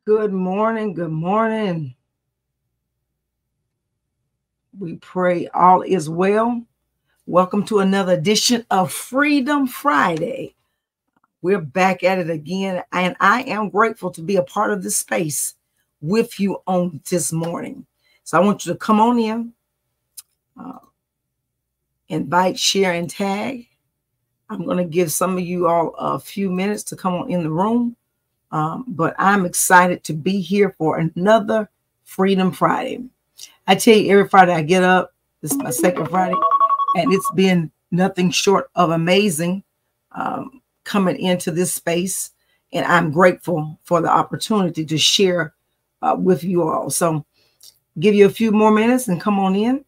Good morning. Good morning. We pray all is well. Welcome to another edition of Freedom Friday. We're back at it again, and I am grateful to be a part of this space with you on this morning. So I want you to come on in, uh, invite, share, and tag. I'm going to give some of you all a few minutes to come on in the room, but I'm excited to be here for another Freedom Friday. I tell you, every Friday I get up, this is my second Friday, and it's been nothing short of amazing coming into this space. And I'm grateful for the opportunity to share with you all. So give you a few more minutes and come on in.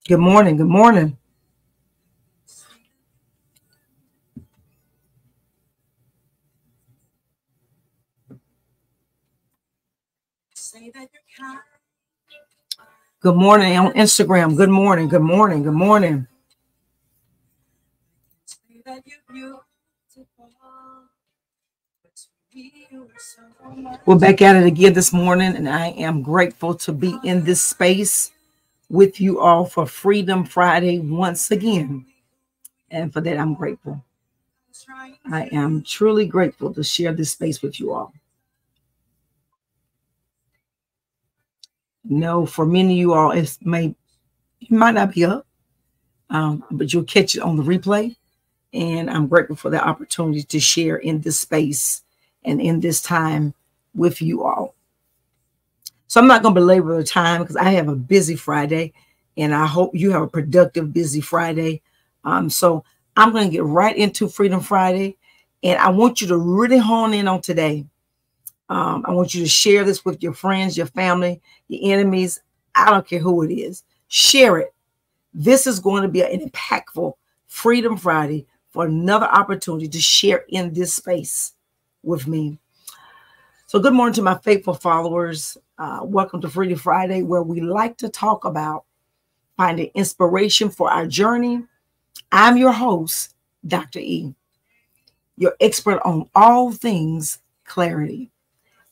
Good morning. Good morning. Good morning on Instagram. Good morning. Good morning. Good morning. We're back at it again this morning, and I am grateful to be in this space with you all for Freedom Friday once again. And for that, I'm grateful. I am truly grateful to share this space with you all. No, for many of you all, you might not be up, but you'll catch it on the replay. And I'm grateful for the opportunity to share in this space and in this time with you all. So I'm not going to belabor the time because I have a busy Friday, and I hope you have a productive, busy Friday. So I'm going to get right into Freedom Friday, and I want you to really hone in on today. I want you to share this with your friends, your family, your enemies. I don't care who it is. Share it. This is going to be an impactful Freedom Friday for another opportunity to share in this space with me. So good morning to my faithful followers. Welcome to Freedom Friday, where we like to talk about finding inspiration for our journey. I'm your host, Dr. E, your expert on all things clarity.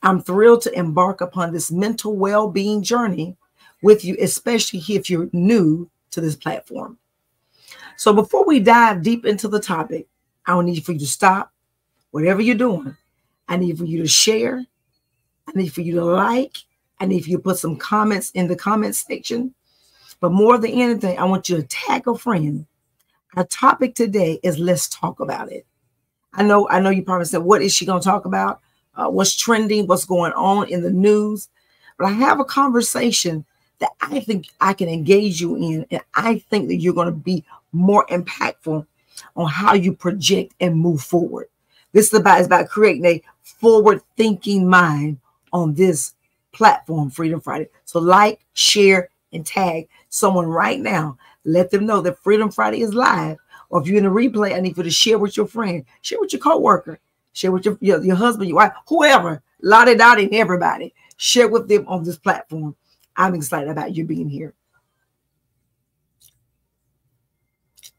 I'm thrilled to embark upon this mental well-being journey with you, especially if you're new to this platform. So before we dive deep into the topic, I need for you to stop whatever you're doing. I need for you to share. I need for you to like. I need for you to put some comments in the comment section. But more than anything, I want you to tag a friend. Our topic today is let's talk about it. I know you probably said, what is she going to talk about? What's trending? What's going on in the news? But I have a conversation that I think I can engage you in, and I think that you're going to be more impactful on how you project and move forward. This is about creating a forward-thinking mind on this platform, Freedom Friday. So like, share, and tag someone right now. Let them know that Freedom Friday is live. Or if you're in a replay, I need you to share with your friend, share with your coworker, share with your husband, your wife, whoever, lottie dottie, and everybody. Share with them on this platform. I'm excited about you being here.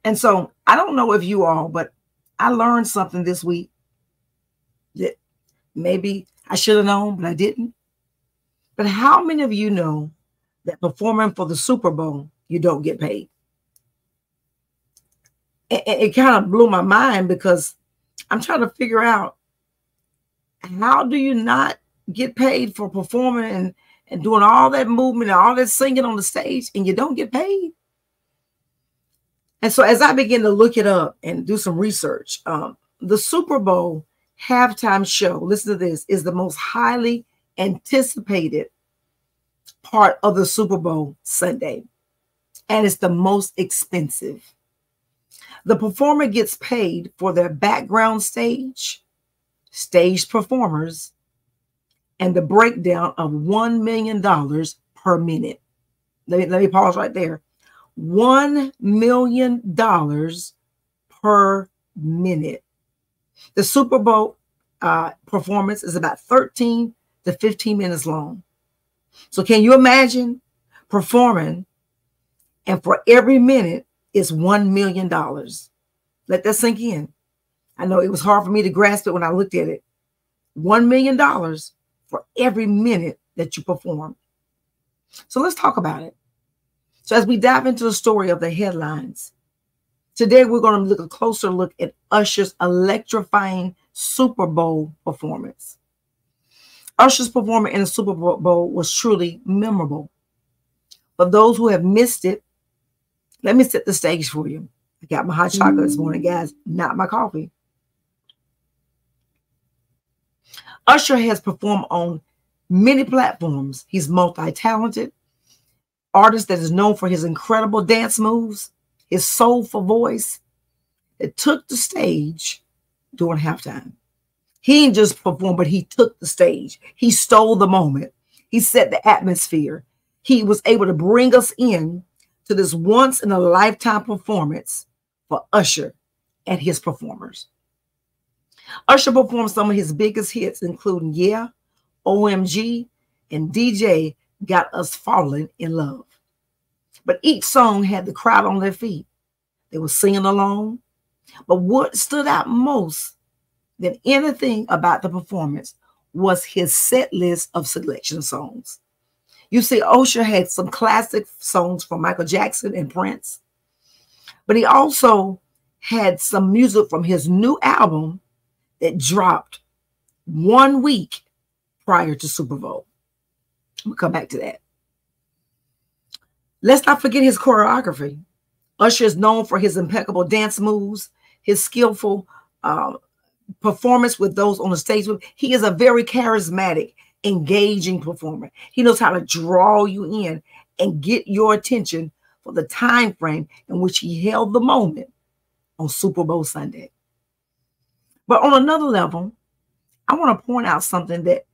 And so I don't know if you all, but I learned something this week that maybe I should have known, but I didn't. But how many of you know that performing for the Super Bowl, you don't get paid? It kind of blew my mind because I'm trying to figure out, how do you not get paid for performing and doing all that movement and all that singing on the stage, and you don't get paid? And so as I begin to look it up and do some research, the Super Bowl halftime show, listen to this, is the most highly anticipated part of the Super Bowl Sunday. And it's the most expensive. The performer gets paid for their background stage performers, and the breakdown of $1 million per minute. Let me pause right there. $1 million per minute. The Super Bowl performance is about 13 to 15 minutes long. So can you imagine performing and for every minute is $1 million? Let that sink in. I know it was hard for me to grasp it when I looked at it. $1 million for every minute that you perform. So let's talk about it. So as we dive into the story of the headlines, today we're going to look a closer look at Usher's electrifying Super Bowl performance. Usher's performance in the Super Bowl was truly memorable. For those who have missed it, let me set the stage for you. I got my hot chocolate this morning, guys, not my coffee. Usher has performed on many platforms. He's multi-talented, artist that is known for his incredible dance moves, his soulful voice that took the stage during halftime. He didn't just perform, but he took the stage. He stole the moment. He set the atmosphere. He was able to bring us in to this once-in-a-lifetime performance for Usher and his performers. Usher performed some of his biggest hits, including Yeah, OMG, and DJ Got Us Falling in Love. But each song had the crowd on their feet. They were singing along. But what stood out most than anything about the performance was his set list of selection songs. You see, Usher had some classic songs from Michael Jackson and Prince, but he also had some music from his new album that dropped 1 week prior to Super Bowl. We'll come back to that. Let's not forget his choreography. Usher is known for his impeccable dance moves, his skillful performance with those on the stage. He is a very charismatic, engaging performer. He knows how to draw you in and get your attention for the time frame in which he held the moment on Super Bowl Sunday. But on another level, I want to point out something that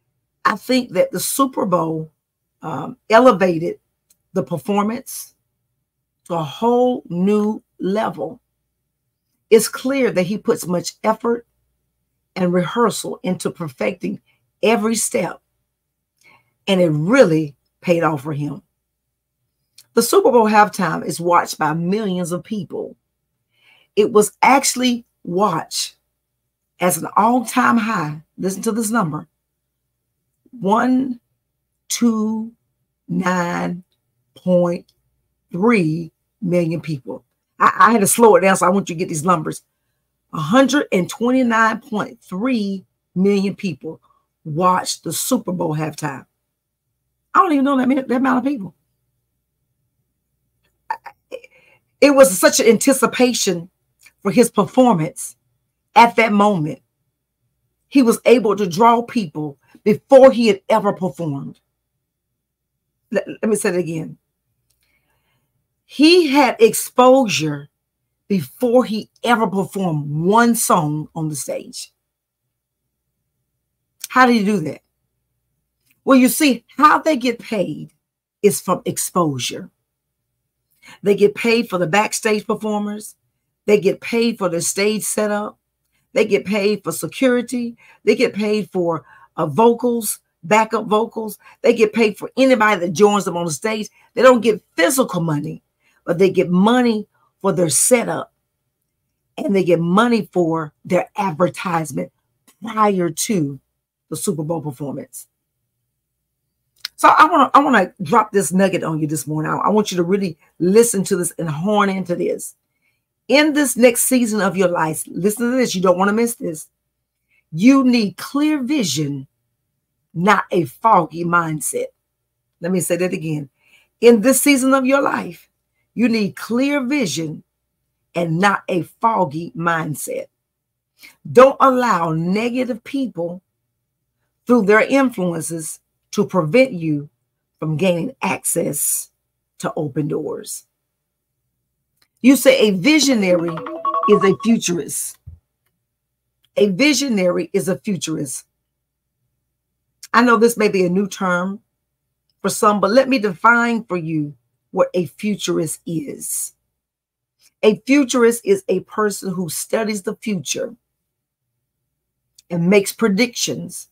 I think that the Super Bowl elevated the performance to a whole new level. It's clear that he puts much effort and rehearsal into perfecting every step, and it really paid off for him. The Super Bowl halftime is watched by millions of people. It was actually watched as an all-time high. Listen to this number: 129.3 million people. I had to slow it down, so I want you to get these numbers. 129.3 million people watched the Super Bowl halftime. I don't even know that amount of people. It was such an anticipation for his performance at that moment. He was able to draw people before he had ever performed. Let me say it again. He had exposure before he ever performed one song on the stage. How did he do that? Well, you see, how they get paid is from exposure. They get paid for the backstage performers. They get paid for the stage setup. They get paid for security. They get paid for vocals, backup vocals. They get paid for anybody that joins them on the stage. They don't get physical money, but they get money for their setup, and they get money for their advertisement prior to the Super Bowl performance. So I want to drop this nugget on you this morning. I want you to really listen to this and horn into this. In this next season of your life, listen to this. You don't want to miss this. You need clear vision, not a foggy mindset. Let me say that again. In this season of your life, you need clear vision and not a foggy mindset. Don't allow negative people through their influences to prevent you from gaining access to open doors. You say a visionary is a futurist. A visionary is a futurist. I know this may be a new term for some, but let me define for you what a futurist is. A futurist is a person who studies the future and makes predictions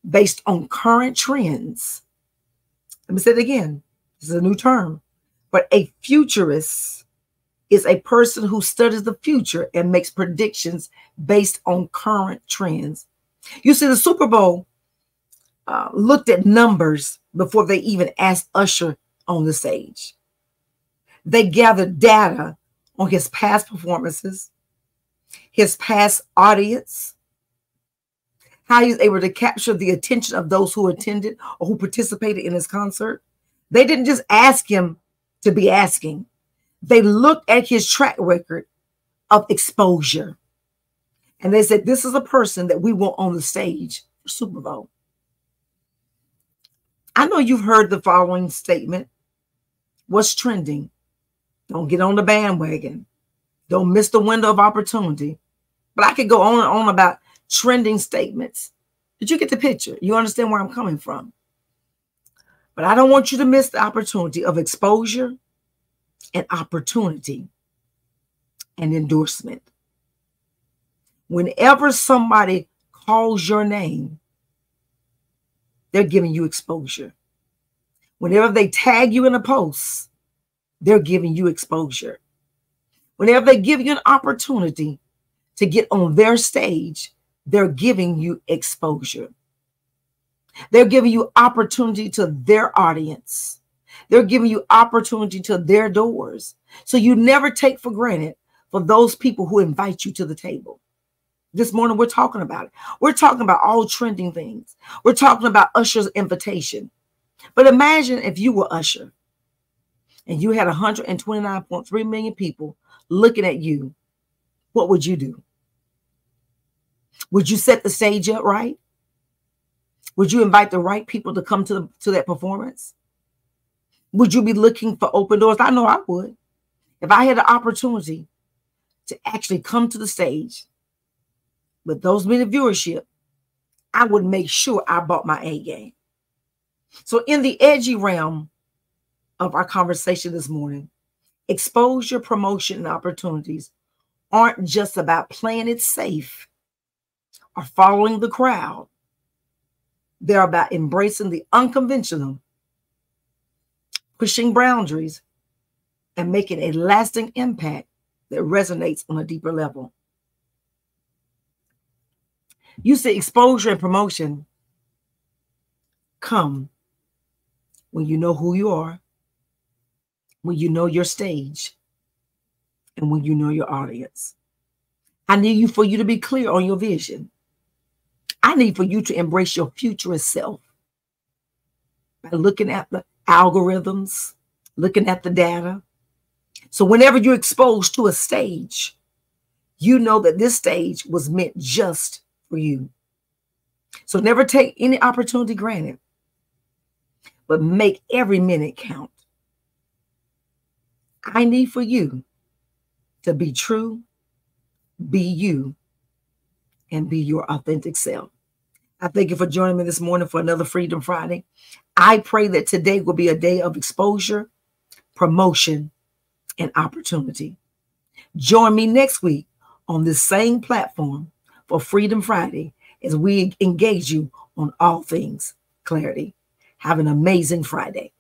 based on current trends. Let me say it again. This is a new term. But a futurist is a person who studies the future and makes predictions based on current trends. You see, the Super Bowl looked at numbers before they even asked Usher on the stage. They gathered data on his past performances, his past audience, how he was able to capture the attention of those who attended or who participated in his concert. They didn't just ask him to be asking. They looked at his track record of exposure. And they said, this is a person that we want on the stage for Super Bowl. I know you've heard the following statement. What's trending? Don't get on the bandwagon. Don't miss the window of opportunity. But I could go on and on about trending statements. Did you get the picture? You understand where I'm coming from? But I don't want you to miss the opportunity of exposure and opportunity and endorsement. Whenever somebody calls your name, they're giving you exposure. Whenever they tag you in a post, they're giving you exposure. Whenever they give you an opportunity to get on their stage, they're giving you exposure. They're giving you opportunity to their audience. They're giving you opportunity to their doors. So you never take for granted for those people who invite you to the table. This morning, we're talking about it. We're talking about all trending things. We're talking about Usher's invitation. But imagine if you were Usher and you had 129.3 million people looking at you. What would you do? Would you set the stage up right? Would you invite the right people to come to that performance? Would you be looking for open doors? I know I would. If I had the opportunity to actually come to the stage with those many viewership, I would make sure I bought my A game. So in the edgy realm of our conversation this morning, exposure, promotion, and opportunities aren't just about playing it safe or following the crowd. They're about embracing the unconventional, pushing boundaries, and making a lasting impact that resonates on a deeper level. You see, exposure and promotion come when you know who you are, when you know your stage, and when you know your audience. I need for you to be clear on your vision. I need for you to embrace your futurist self by looking at the algorithms, looking at the data. So whenever you're exposed to a stage, you know that this stage was meant just for you. So never take any opportunity granted, but make every minute count. I need for you to be true, be you, and be your authentic self. I thank you for joining me this morning for another Freedom Friday. I pray that today will be a day of exposure, promotion, and opportunity. Join me next week on this same platform for Freedom Friday as we engage you on all things clarity. Have an amazing Friday.